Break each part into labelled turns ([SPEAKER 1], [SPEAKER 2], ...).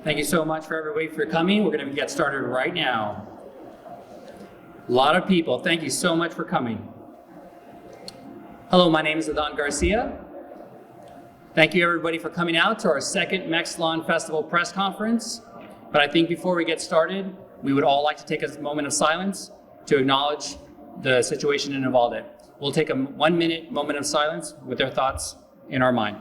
[SPEAKER 1] Thank you so much for everybody for coming. We're going to get started right now. A lot of people. Thank you so much for coming. Hello, my name is Adan Garcia. Thank you everybody for coming out to our second MXLAN Festival press conference. But I think before we get started, we would all like to take a moment of silence to acknowledge the situation in Uvalde. We'll take a 1 minute moment of silence with their thoughts in our mind.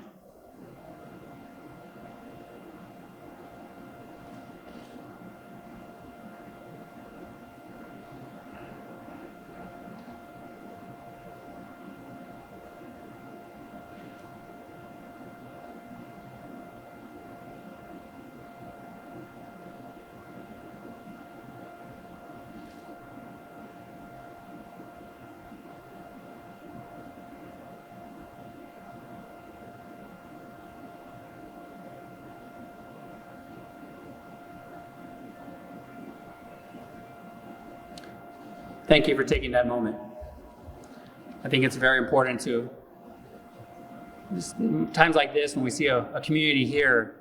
[SPEAKER 1] Thank you for taking that moment. I think it's very important to, times like this, when we see a community here,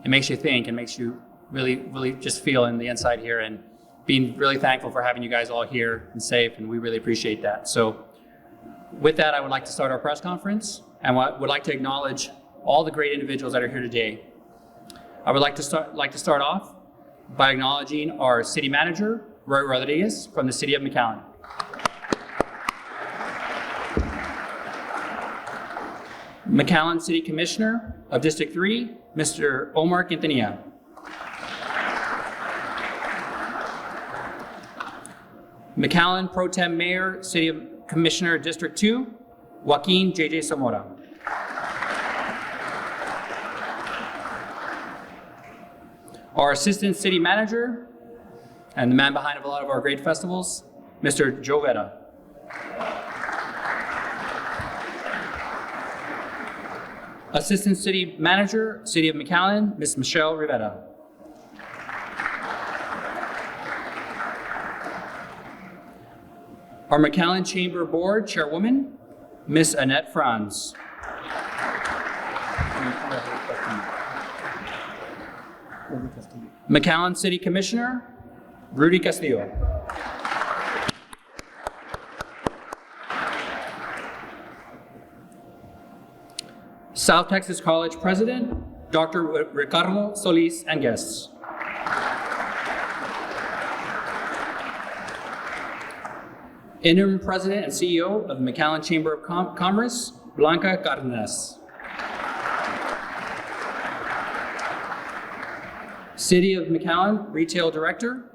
[SPEAKER 1] it makes you think and makes you really just feel in the inside here, and being really thankful for having you guys all here and safe, and we really appreciate that. So with that, I would like to start our press conference, and would like to acknowledge all the great individuals that are here today. I would like to start off by acknowledging our city manager, Roy Rodriguez from the City of McAllen. McAllen City Commissioner of District 3, Mr. Omar Quintanilla. McAllen Pro Tem Mayor, City of Commissioner District 2, Joaquin J.J. Zamora. Our Assistant City Manager, and the man behind a lot of our great festivals, Mr. Joe Guetta. Assistant City Manager, City of McAllen, Ms. Michelle Rivera. Our McAllen Chamber Board Chairwoman, Ms. Annette Franz. McAllen City Commissioner, Rudy Castillo. South Texas College President, Dr. Ricardo Solis, and guests. Interim President and CEO of the McAllen Chamber of Commerce, Blanca Cardenas. City of McAllen Retail Director,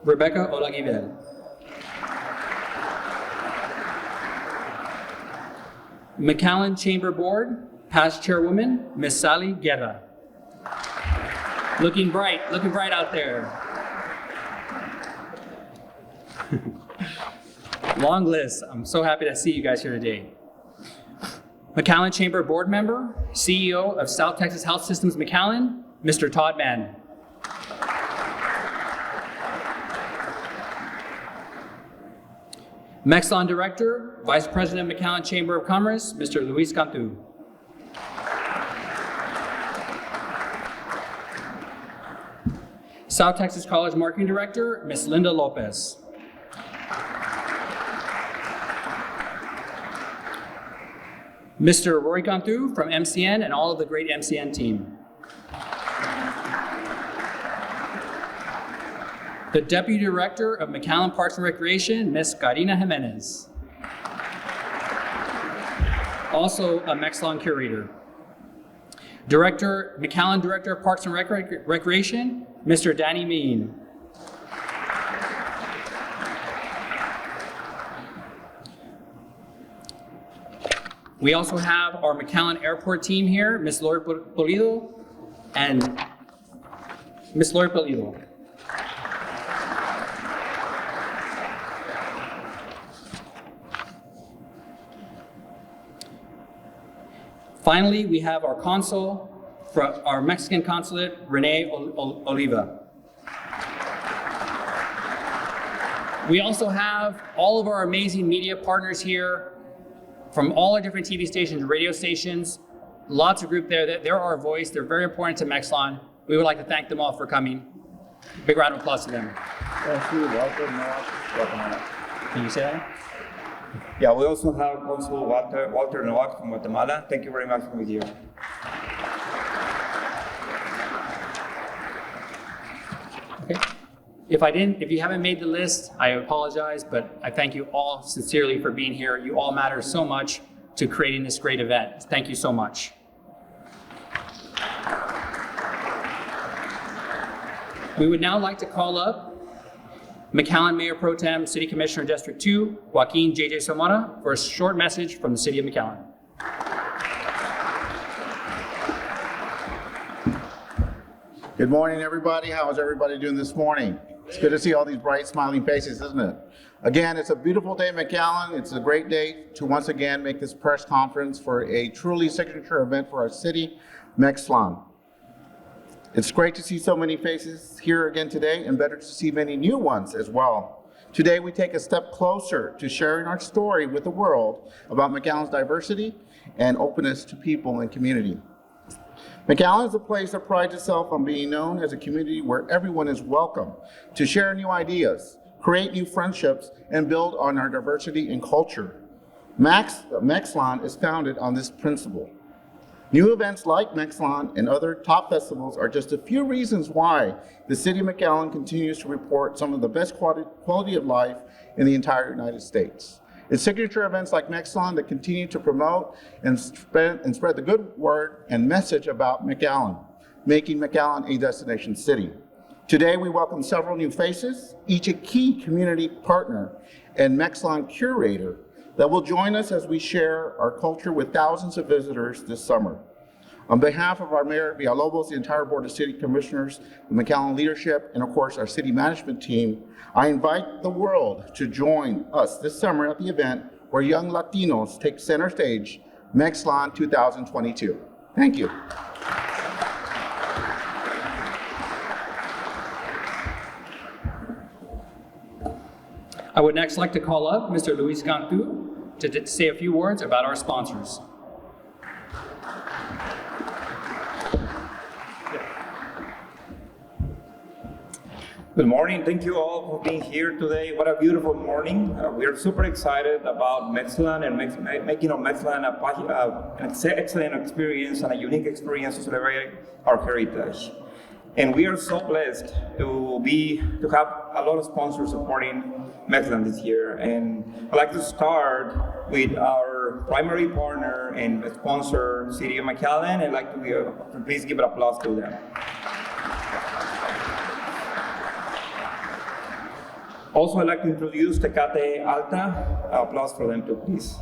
[SPEAKER 1] Rebecca Olaguibel. McAllen Chamber Board, past Chairwoman, Ms. Sally Guerra. Looking bright out there. Long list. I'm so happy to see you guys here today. McAllen Chamber Board Member, CEO of South Texas Health Systems McAllen, Mr. Todd Mann. MXLAN Director, Vice President, McAllen Chamber of Commerce, Mr. Luis Cantu. South Texas College Marketing Director, Ms. Linda Lopez. Mr. Roy Cantu from MCN and all of the great MCN team. The Deputy Director of McAllen Parks and Recreation, Ms. Karina Jimenez. Also a MXLAN Curator. McAllen Director of Parks and Recreation, Mr. Danny Mean. We also have our McAllen Airport team here, Ms. Lori Polido and Ms. Lori Polido. Finally, we have our consul, our Mexican consulate, Rene Oliva. We also have all of our amazing media partners here from all our different TV stations, radio stations, lots of group there. They're our voice. They're very important to MXLAN. we would like to thank them all for coming. Big round of applause to them.
[SPEAKER 2] Thank you, Walter. Welcome.
[SPEAKER 1] Can you say that?
[SPEAKER 2] Yeah, we also have Walter Novak from Guatemala. Thank you very much for being here.
[SPEAKER 1] Okay. If you haven't made the list, I apologize, but I thank you all sincerely for being here. You all matter so much to creating this great event. Thank you so much. We would now like to call up McAllen Mayor Pro Tem, City Commissioner District 2, Joaquin J.J. Somora, for a short message from the City of McAllen.
[SPEAKER 3] Good morning, everybody. How is everybody doing this morning? It's good to see all these bright, smiling faces, isn't it? Again, it's a beautiful day in McAllen. It's a great day to once again make this press conference for a truly signature event for our city, MXLAN. It's great to see so many faces here again today, and better to see many new ones as well. Today, we take a step closer to sharing our story with the world about McAllen's diversity and openness to people and community. McAllen is a place that prides itself on being known as a community where everyone is welcome to share new ideas, create new friendships, and build on our diversity and culture. MXLAN is founded on this principle. New events like MXLAN and other top festivals are just a few reasons why the City of McAllen continues to report some of the best quality of life in the entire United States. It's signature events like MXLAN that continue to promote and spread the good word and message about McAllen, making McAllen a destination city. Today, we welcome several new faces, each a key community partner and MXLAN curator that will join us as we share our culture with thousands of visitors this summer. On behalf of our Mayor Villalobos, the entire Board of City Commissioners, the McAllen leadership, and of course our city management team, I invite the world to join us this summer at the event where young Latinos take center stage, MXLAN 2022. Thank you.
[SPEAKER 1] I would next like to call up Mr. Luis Cantu to say a few words about our sponsors.
[SPEAKER 2] Good morning. Thank you all for being here today. What a beautiful morning. We are super excited about MXLAN and making MXLAN an excellent experience and a unique experience to celebrate our heritage. And we are so blessed to have a lot of sponsors supporting MXLAN this year. And I'd like to start with our primary partner and sponsor, City of McAllen. I'd like to please give an applause to them. Also, I'd like to introduce Tecate Alta. Applause for them too, please.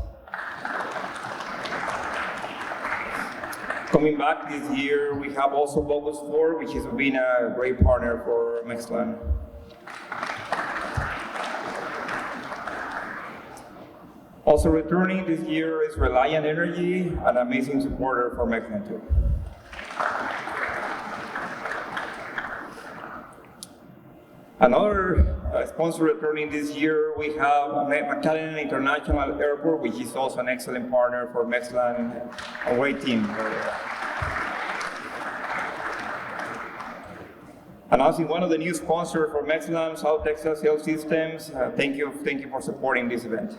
[SPEAKER 2] Coming back this year, we have also Bogus 4, which has been a great partner for MXLAN. Also returning this year is Reliant Energy, an amazing supporter for MXLAN too. Another sponsor returning this year, we have McAllen International Airport, which is also an excellent partner for MXLAN, a great team. Announcing one of the new sponsors for MXLAN, South Texas Health Systems. Thank you for supporting this event.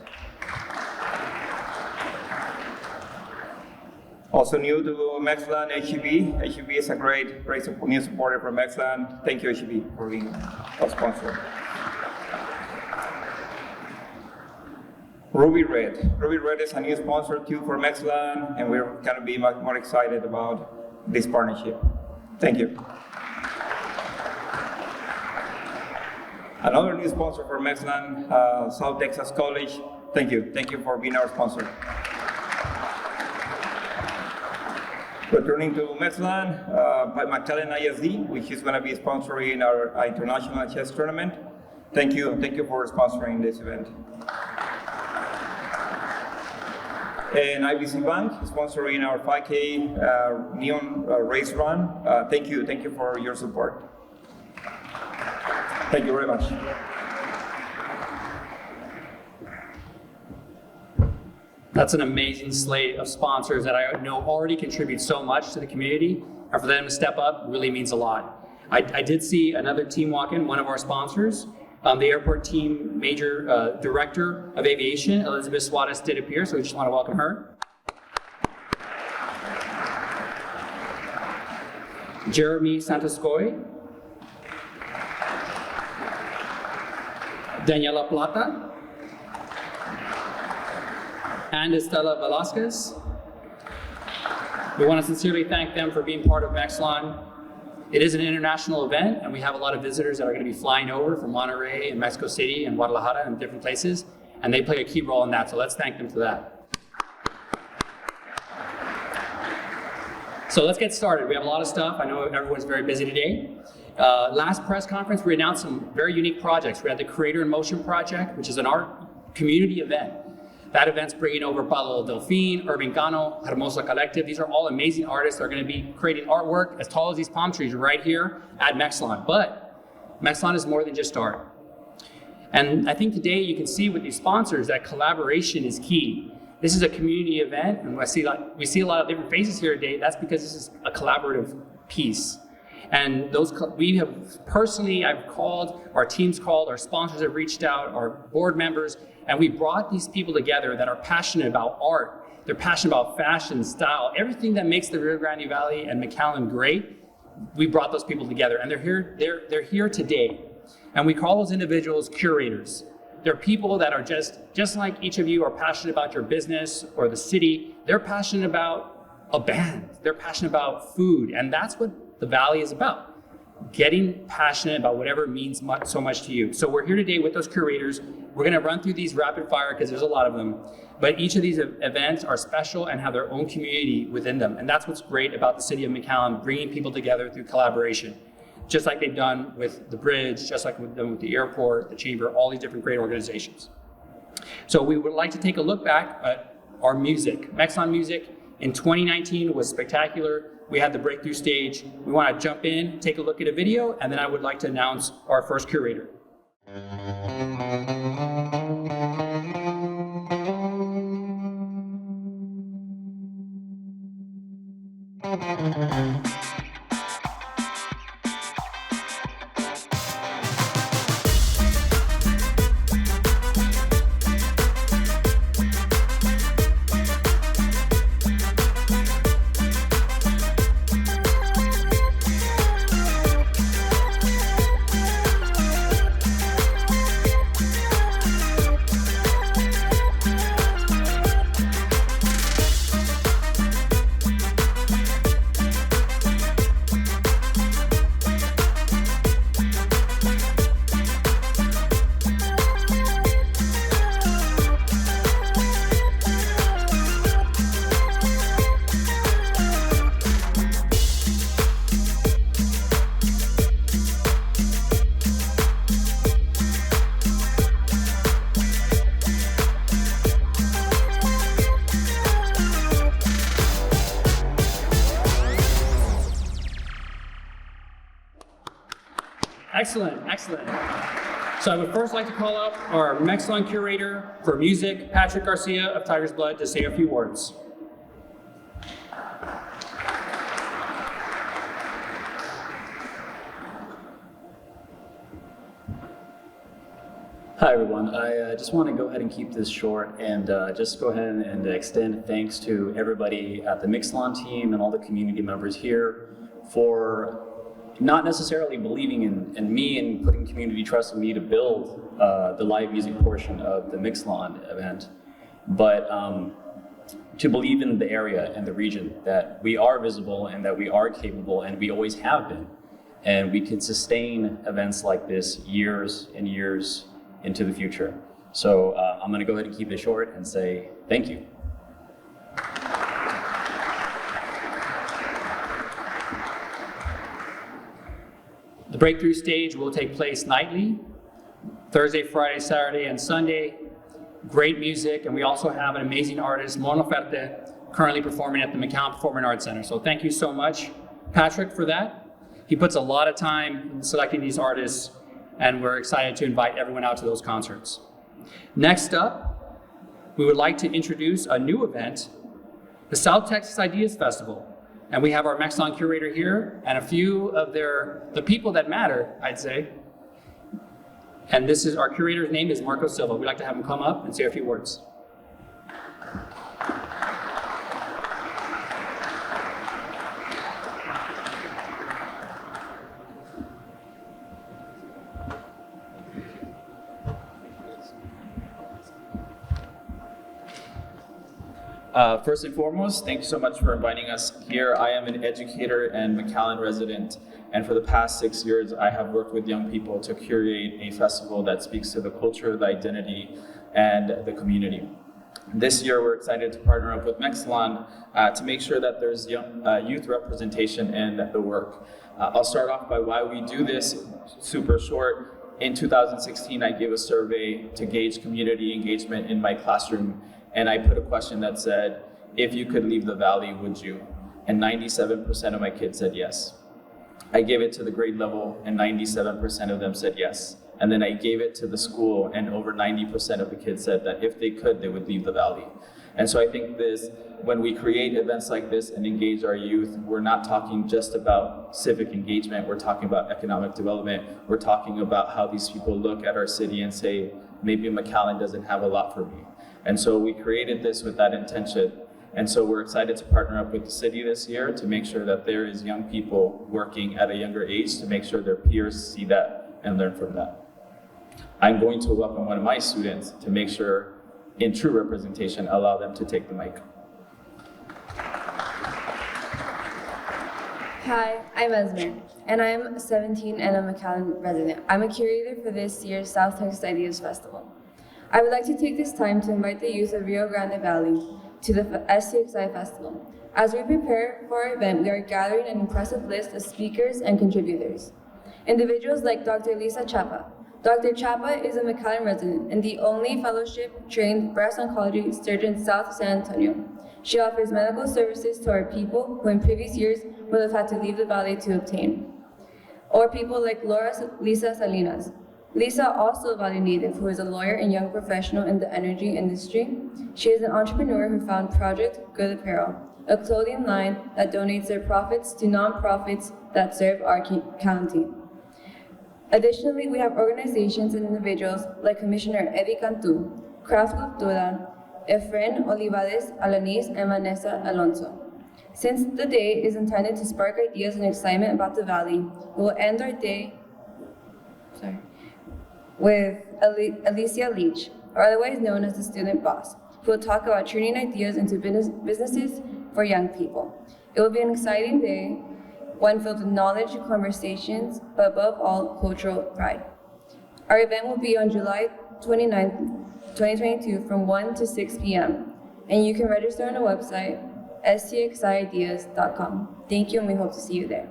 [SPEAKER 2] Also new to MXLAN, HEB. HEB is a great new supporter for MXLAN. Thank you, HEB, for being a sponsor. Ruby Red. Ruby Red is a new sponsor too for MXLAN, and we're going to be much more excited about this partnership. Thank you. Another new sponsor for MXLAN, South Texas College. Thank you. Thank you for being our sponsor. Returning to MXLAN, by McAllen ISD, which is going to be sponsoring our international chess tournament. Thank you for sponsoring this event. And IBC Bank sponsoring our 5K Neon Race Run. Thank you for your support. Thank you very much.
[SPEAKER 1] That's an amazing slate of sponsors that I know already contribute so much to the community. and for them to step up really means a lot. I did see another team walk in, one of our sponsors. The airport team major director of aviation, Elizabeth Suarez, did appear, so we just want to welcome her. Jeremy Santoscoy, Daniela Plata, and Estela Velasquez. We want to sincerely thank them for being part of MXLAN. It is an international event, and we have a lot of visitors that are going to be flying over from Monterrey and Mexico City and Guadalajara and different places, and they play a key role in that, so let's thank them for that. So let's get started. We have a lot of stuff. I know everyone's very busy today. Last press conference, we announced some very unique projects. We had the Creator in Motion project, which is an art community event. That event's bringing over Pablo Delfin, Irving Cano, Hermosa Collective. These are all amazing artists that are going to be creating artwork as tall as these palm trees right here at MXLAN. But MXLAN is more than just art. And I think today you can see with these sponsors that collaboration is key. This is a community event, and we see a lot of different faces here today. That's because this is a collaborative piece. And we have personally, I've called, our team's called, our sponsors have reached out, our board members, and we brought these people together that are passionate about art. They're passionate about fashion, style, everything that makes the Rio Grande Valley and McAllen great. We brought those people together, and they're here today. And we call those individuals curators. They're people that are just like each of you are passionate about your business or the city. They're passionate about a band. They're passionate about food, and that's what the Valley is about. Getting passionate about whatever means so much to you. So we're here today with those curators. We're going to run through these rapid fire because there's a lot of them. But each of these events are special and have their own community within them. And that's what's great about the City of McAllen, bringing people together through collaboration. Just like they've done with the bridge, just like we've done with the airport, the chamber, all these different great organizations. So we would like to take a look back at our music. MXLAN music in 2019 was spectacular. We had the breakthrough stage. We want to jump in, take a look at a video, and then I would like to announce our first curator. Excellent, excellent. So I would first like to call out our MXLAN curator for music, Patrick Garcia of Tiger's Blood, to say a few words.
[SPEAKER 4] Hi everyone, I just want to go ahead and keep this short and just go ahead and extend thanks to everybody at the MXLAN team and all the community members here for not necessarily believing in me and putting community trust in me to build the live music portion of the MXLAN event, but to believe in the area and the region that we are visible and that we are capable and we always have been. And we can sustain events like this years and years into the future. So I'm gonna go ahead and keep it short and say thank you.
[SPEAKER 1] The breakthrough stage will take place nightly, Thursday, Friday, Saturday, and Sunday. Great music, and we also have an amazing artist, Mon Laferte, currently performing at the McAllen Performing Arts Center. So thank you so much, Patrick, for that. He puts a lot of time in selecting these artists, and we're excited to invite everyone out to those concerts. Next up, we would like to introduce a new event, the South Texas Ideas Festival. And we have our MXLAN curator here and a few of the people that matter, I'd say. And this is our curator's name is Marco Silva. We'd like to have him come up and say a few words.
[SPEAKER 5] First and foremost, thank you so much for inviting us here. I am an educator and McAllen resident, and for the past 6 years, I have worked with young people to curate a festival that speaks to the culture, the identity, and the community. This year, we're excited to partner up with MXLAN to make sure that there's youth representation in the work. I'll start off by why we do this, super short. In 2016, I gave a survey to gauge community engagement in my classroom, and I put a question that said, if you could leave the valley, would you? And 97% of my kids said yes. I gave it to the grade level, and 97% of them said yes. And then I gave it to the school, and over 90% of the kids said that if they could, they would leave the valley. And so I think when we create events like this and engage our youth, we're not talking just about civic engagement, we're talking about economic development, we're talking about how these people look at our city and say, maybe McAllen doesn't have a lot for me. And so we created this with that intention. And so we're excited to partner up with the city this year to make sure that there is young people working at a younger age to make sure their peers see that and learn from that. I'm going to welcome one of my students to make sure, in true representation, allow them to take the mic.
[SPEAKER 6] Hi, I'm Esmer, and I'm 17 and a McAllen resident. I'm a curator for this year's South Texas Ideas Festival. I would like to take this time to invite the youth of Rio Grande Valley to the STXI Festival. As we prepare for our event, we are gathering an impressive list of speakers and contributors. Individuals like Dr. Lisa Chapa. Dr. Chapa is a McAllen resident and the only fellowship-trained breast oncology surgeon south of San Antonio. She offers medical services to our people who in previous years would have had to leave the valley to obtain. Or people like Lisa Salinas. Lisa, also a Valley native who is a lawyer and young professional in the energy industry. She is an entrepreneur who founded Project Good Apparel, a clothing line that donates their profits to nonprofits that serve our county. Additionally, we have organizations and individuals like Commissioner Eddie Cantu, Craft Cultura, Efren Olivares Alanis, and Vanessa Alonso. Since the day is intended to spark ideas and excitement about the Valley, we will end our day with Alicia Leach, or otherwise known as the student boss, who will talk about turning ideas into businesses for young people. It will be an exciting day, one filled with knowledge, conversations, but above all, cultural pride. Our event will be on July 29th, 2022 from 1 to 6 p.m. And you can register on our website, stxideas.com. Thank you, and we hope to see you there.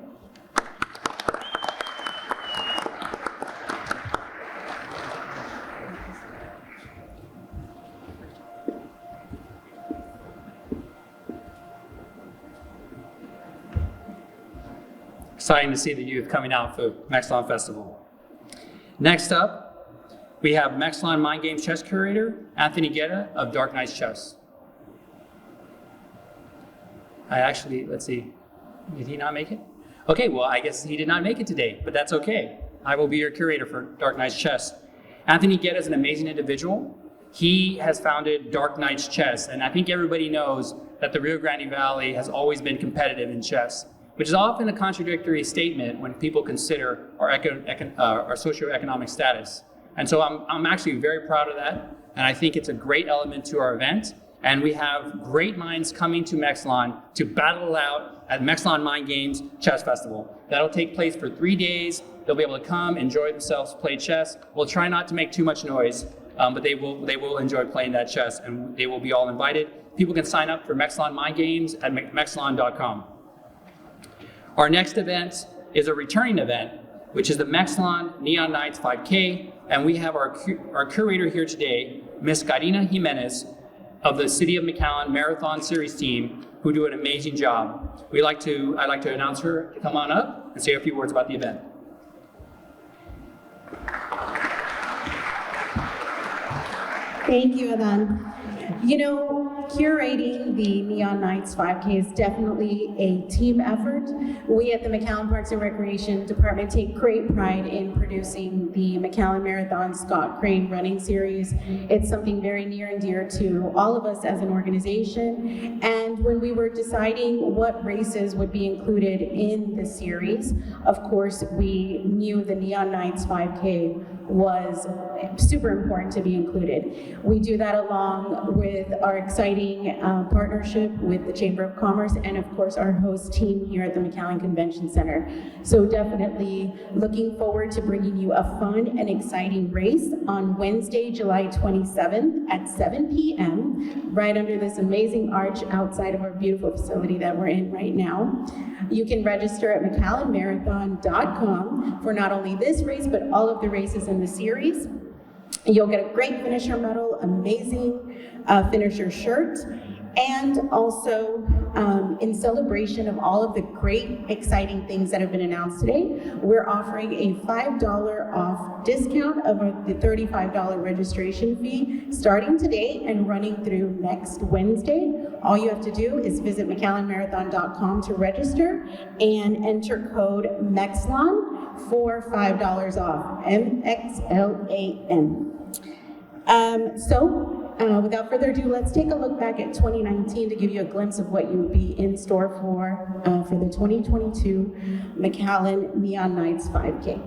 [SPEAKER 1] Exciting to see the youth coming out for MXLAN Festival. Next up, we have MXLAN Mind Games Chess Curator, Anthony Guetta of Dark Knights Chess. Let's see, did he not make it? Okay, well, I guess he did not make it today, but that's okay. I will be your curator for Dark Knights Chess. Anthony Guetta is an amazing individual. He has founded Dark Knights Chess, and I think everybody knows that the Rio Grande Valley has always been competitive in chess, which is often a contradictory statement when people consider our socioeconomic status. And so I'm actually very proud of that, and I think it's a great element to our event. And we have great minds coming to MXLAN to battle it out at MXLAN Mind Games Chess Festival. That'll take place for 3 days. They'll be able to come, enjoy themselves, play chess. We'll try not to make too much noise, but they will enjoy playing that chess, and they will be all invited. People can sign up for MXLAN Mind Games at MXLAN.com. Our next event is a returning event, which is the MXLAN Neon Nights 5K, and we have our curator here today, Ms. Karina Jimenez of the City of McAllen Marathon Series team, who do an amazing job. I'd like to announce her to come on up and say a few words about the event.
[SPEAKER 7] Thank you, Adan. You know, curating the Neon Nights 5K is definitely a team effort. We at the McAllen Parks and Recreation Department take great pride in producing the McAllen Marathon Scott Crane Running Series. It's something very near and dear to all of us as an organization. And when we were deciding what races would be included in the series, of course, we knew the Neon Nights 5K was super important to be included. We do that along with our exciting partnership with the Chamber of Commerce and of course our host team here at the McAllen Convention Center. So definitely looking forward to bringing you a fun and exciting race on Wednesday, July 27th at 7 p.m. right under this amazing arch outside of our beautiful facility that we're in right now. You can register at McAllenMarathon.com for not only this race but all of the races in the series. You'll get a great finisher medal, amazing finisher shirt, and also in celebration of all of the great, exciting things that have been announced today, we're offering a $5 off discount of the $35 registration fee starting today and running through next Wednesday. All you have to do is visit McAllenMarathon.com to register and enter code MXLAN for $5 off, MXLAN. Without further ado, let's take a look back at 2019 to give you a glimpse of what you would be in store for the 2022 McAllen Neon Nights 5K.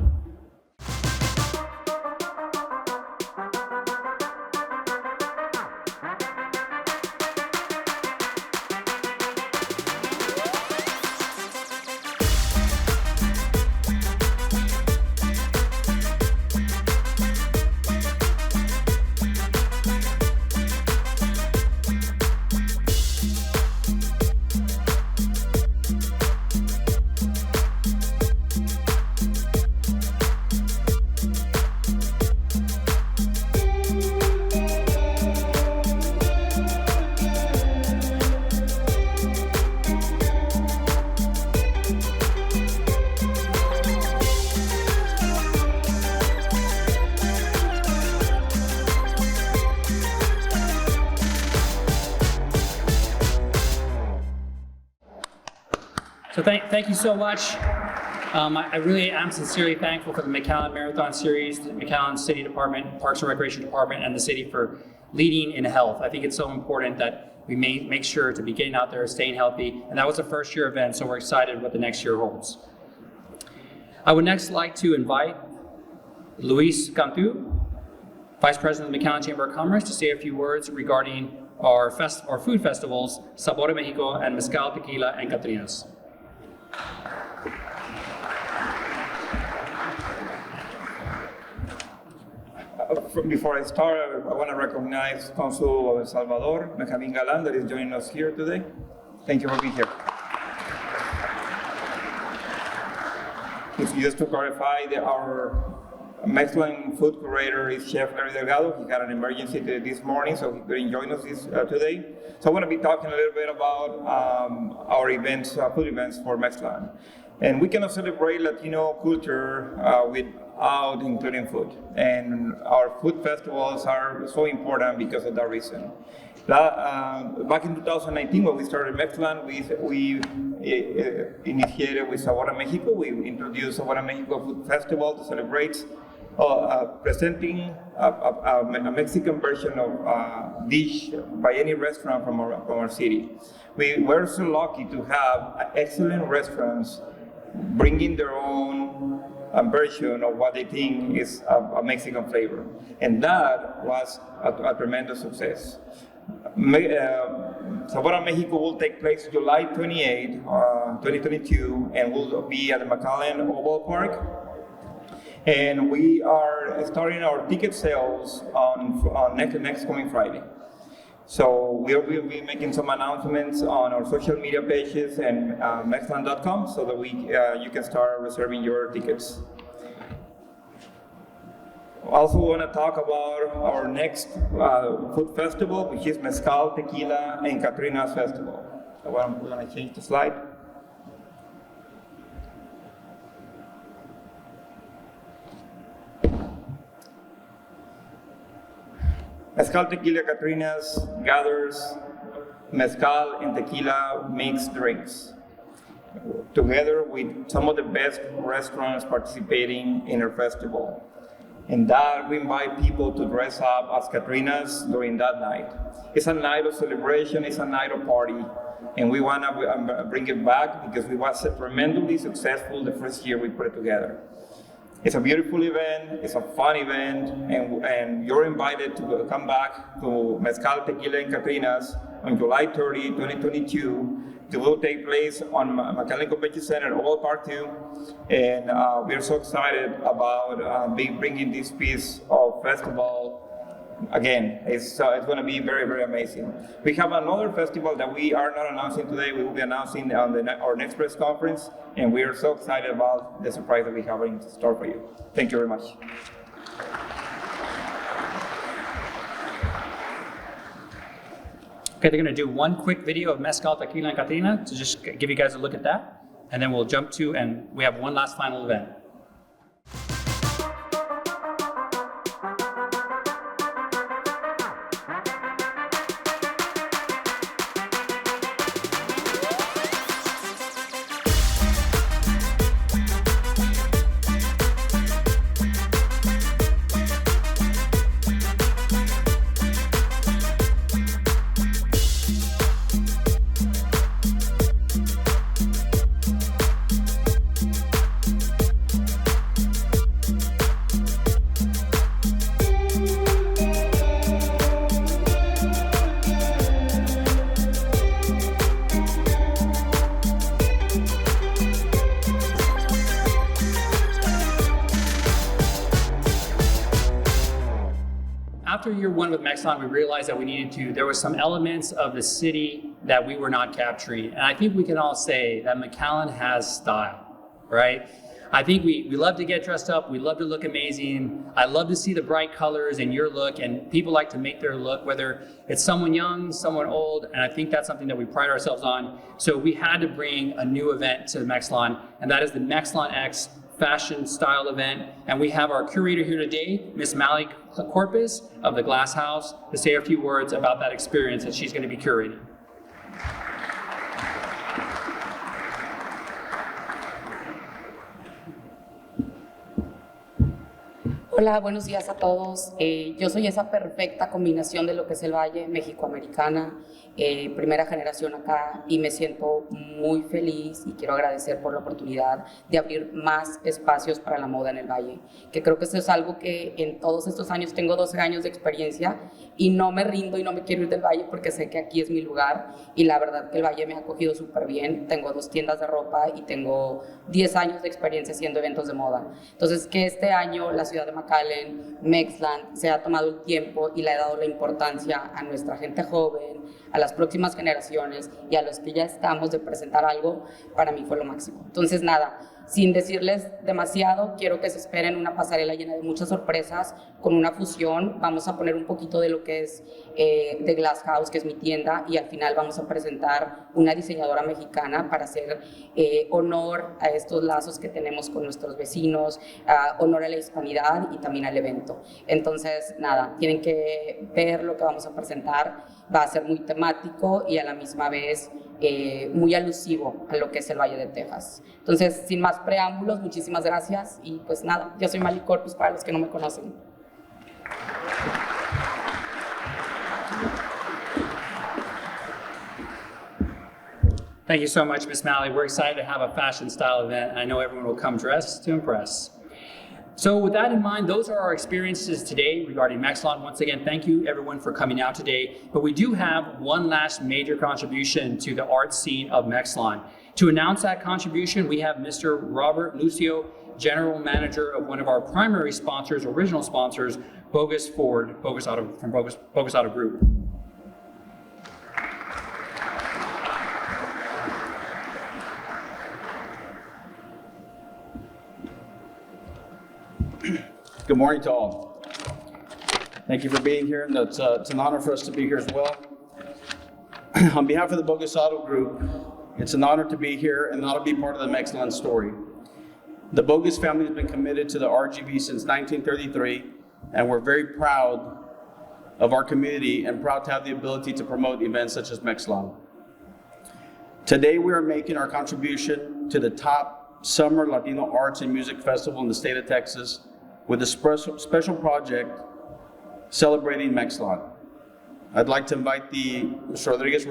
[SPEAKER 1] So thank you so much. I really am sincerely thankful for the McAllen Marathon Series, the McAllen City Department, Parks and Recreation Department, and the city for leading in health. I think it's so important that we make sure to be getting out there, staying healthy, and that was a first year event, so we're excited what the next year holds. I would next like to invite Luis Cantu, Vice President of the McAllen Chamber of Commerce, to say a few words regarding our food festivals, Sabor de Mexico and Mezcal Tequila and Catrinas.
[SPEAKER 2] Before I start, I want to recognize Consul of El Salvador, Benjamin Galan, that is joining us here today. Thank you for being here. Just to clarify, our MXLAN food curator is Chef Larry Delgado. He had an emergency this morning, so he couldn't join us today. So I want to be talking a little bit about our events, food events for MXLAN. And we cannot celebrate Latino culture without including food. And our food festivals are so important because of that reason. Back in 2019, when we started MXLAN, we initiated with Sabor de Mexico. We introduced Sabor de Mexico Food Festival to celebrate presenting a Mexican version of dish by any restaurant from our city. We were so lucky to have excellent restaurants bringing their own version of what they think is a Mexican flavor. And that was a tremendous success. Sabor de Mexico will take place July 28, 2022, and will be at the McAllen Oval Park. And we are starting our ticket sales on next coming Friday. So we'll be making some announcements on our social media pages and MXLAN.com so that you can start reserving your tickets. Also want to talk about our next food festival, which is Mezcal Tequila and Catrinas Festival. So we're going to change the slide. Mezcal Tequila Catrinas gathers mezcal and tequila mixed drinks, together with some of the best restaurants participating in our festival. And that we invite people to dress up as Catrinas during that night. It's a night of celebration, it's a night of party, and we want to bring it back because we was tremendously successful the first year we put it together. It's a beautiful event, it's a fun event, and you're invited to come back to Mezcal Tequila Catrinas on July 30, 2022. It will take place on McAllen Convention Center, Oval Park 2, and we're so excited about bringing this piece of festival. Again, it's going to be very, very amazing. We have another festival that we are not announcing today. We will be announcing on our next press conference, and we are so excited about the surprise that we have in store for you. Thank you very much.
[SPEAKER 1] Okay, they're going to do one quick video of Mezcal Tequila and Catrina to just give you guys a look at that, and then we'll jump to, and we have one last final event. After year one with MXLAN, we realized that there were some elements of the city that we were not capturing. And I think we can all say that McAllen has style, right? I think we love to get dressed up. We love to look amazing. I love to see the bright colors in your look, and people like to make their look, whether it's someone young, someone old, and I think that's something that we pride ourselves on. So we had to bring a new event to MXLAN, and that is the MXLAN X fashion style event. And we have our curator here today, Miss Mally Corpus of the Glass House, to say a few words about that experience that she's going to be curating.
[SPEAKER 8] Hola, buenos días a todos. Yo soy esa perfecta combinación de lo que es el Valle, México-Americana, primera generación acá, y me siento muy feliz y quiero agradecer por la oportunidad de abrir más espacios para la moda en el Valle, que creo que eso es algo que en todos estos años, tengo 12 años de experiencia y no me rindo y no me quiero ir del Valle porque sé que aquí es mi lugar y la verdad que el Valle me ha acogido súper bien. Tengo 2 tiendas de ropa y tengo 10 años de experiencia haciendo eventos de moda. Entonces, que este año la ciudad de McAllen, MXLAN, se ha tomado el tiempo y le ha dado la importancia a nuestra gente joven, a las próximas generaciones y a los que ya estamos de presentar algo, para mí fue lo máximo. Entonces, nada, sin decirles demasiado, quiero que se esperen una pasarela llena de muchas sorpresas, con una fusión. Vamos a poner un poquito de lo que es The Glass House, que es mi tienda, y al final vamos a presentar una diseñadora mexicana para hacer honor a estos lazos que tenemos con nuestros vecinos, honor a la hispanidad y también al evento. Entonces, nada, tienen que ver lo que vamos a presentar. Va a ser muy temático y a la misma vez muy alusivo a lo que es el Valle de Texas. Entonces, sin más preámbulos, muchísimas gracias y pues nada, yo soy Mally Corpus para los que no me conocen.
[SPEAKER 1] Thank you so much, Miss Mally. We're excited to have a fashion style event. I know everyone will come dressed to impress. So with that in mind, those are our experiences today regarding MXLAN. Once again, thank you everyone for coming out today. But we do have one last major contribution to the art scene of MXLAN. To announce that contribution, we have Mr. Robert Lucio, General Manager of one of our primary sponsors, original sponsors, Bogus Auto Group.
[SPEAKER 9] Good morning to all. Thank you for being here, and it's an honor for us to be here as well. On behalf of the Bogus Auto Group, it's an honor to be here and not to be part of the MXLAN story. The Bogus family has been committed to the RGB since 1933, and we're very proud of our community and proud to have the ability to promote events such as MXLAN. Today, we are making our contribution to the top summer Latino arts and music festival in the state of Texas with a special project celebrating MXLAN. I'd like to invite Mr. Rodriguez,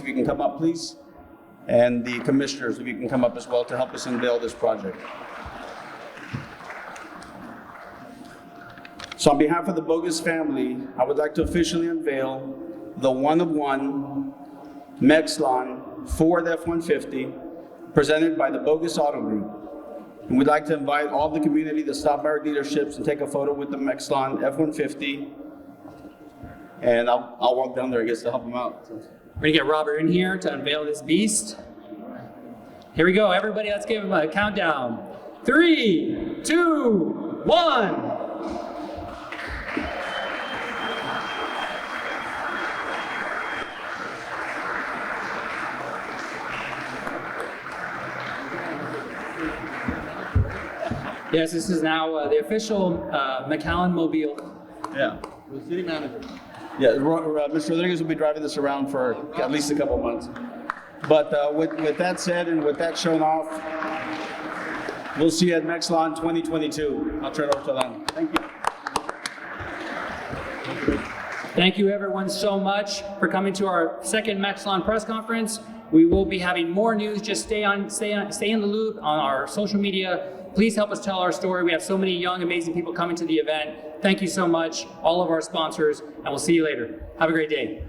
[SPEAKER 9] if you can come up, please, and the commissioners, if you can come up as well to help us unveil this project. So on behalf of the Bogus family, I would like to officially unveil the one-of-one MXLAN Ford F-150 presented by the Bogus Auto Group. And we'd like to invite all the community to stop by our dealerships and take a photo with the MXLAN F-150. And I'll walk down there, I guess, to help them out.
[SPEAKER 1] We're gonna get Robert in here to unveil this beast. Here we go, everybody, let's give him a countdown. 3, 2, 1. Yes, this is now the official McAllen Mobile.
[SPEAKER 9] Yeah. The city manager. Yeah, Mr. Rodriguez will be driving this around for at least a couple months. But with that said and with that shown off, we'll see you at MXLAN 2022. I'll turn it over to Alan. Thank you.
[SPEAKER 1] Thank you everyone so much for coming to our second MXLAN press conference. We will be having more news. Just stay in the loop on our social media. Please help us tell our story. We have so many young, amazing people coming to the event. Thank you so much, all of our sponsors, and we'll see you later. Have a great day.